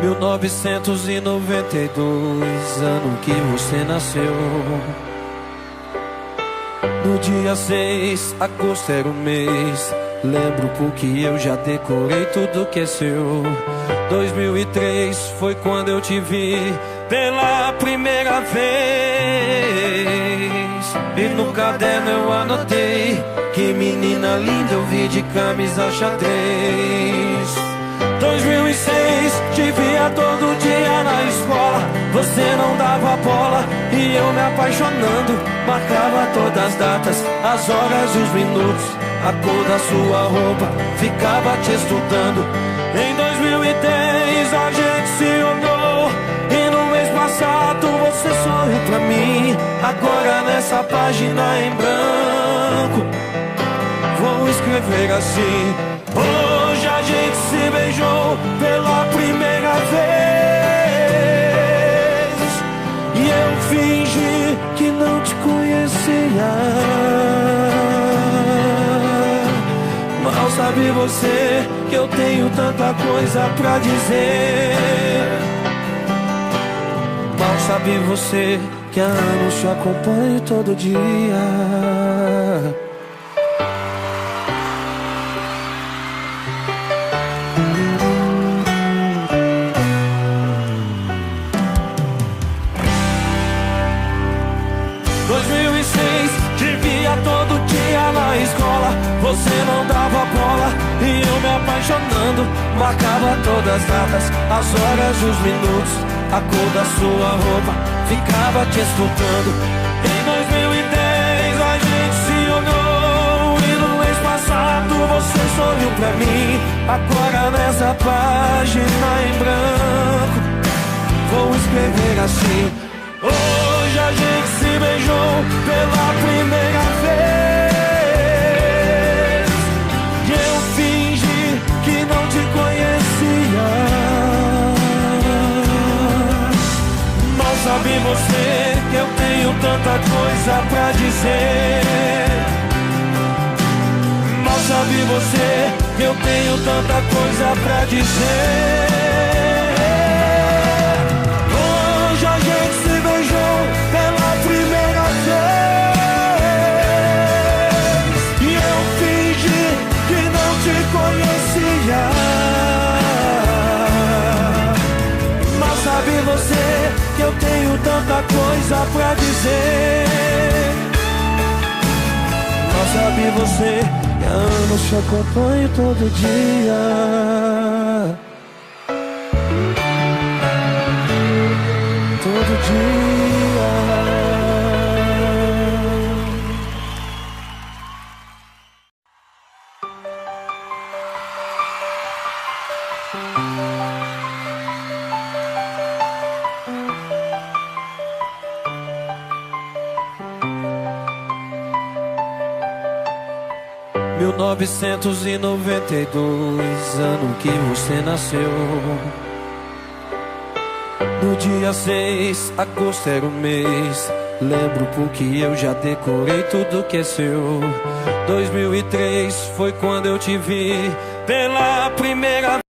1992, ano que você nasceu. No dia 6, agosto era o mês. Lembro porque eu já decorei tudo que é seu. 2003 foi quando eu te vi pela primeira vez. E no caderno eu anotei: que menina linda, eu vi de camisa xadrez. 2006, te via todo dia na escola. Você não dava bola e eu me apaixonando. Marcava todas as datas, as horas e os minutos. A cor da sua roupa, ficava te estudando. Em 2010 a gente se olhou, e no mês passado você sorriu pra mim. Agora nessa página em branco vou escrever assim: hoje a gente se beijou pela primeira vez, e eu fingi que não te conhecia. Mal sabe você que eu tenho tanta coisa pra dizer. Mal sabe você que há anos te acompanho todo dia. 2006, te via todo dia na escola. Você não dava bola e eu me apaixonando. Marcava todas as datas, as horas e os minutos. A cor da sua roupa, ficava te estudando. Em 2010 a gente se olhou, e no mês passado você sorriu pra mim. Agora nessa página em branco vou escrever assim: hoje a gente se beijou pela primeira vez, e eu fingi que não te conhecia. Mal sabe você que eu tenho tanta coisa pra dizer. Mal sabe você que eu tenho tanta coisa pra dizer. Hoje a gente se beijou pela primeira vez, e eu fingi que não te conhecia. Mas sabe você que eu tenho tanta coisa pra dizer. Mas sabe você que há anos te acompanho todo dia. Todo dia. Mil 1992, ano que você nasceu. No dia 6, agosto era o mês. Lembro porque eu já decorei tudo que é seu. 2003 foi quando eu te vi pela primeira vez.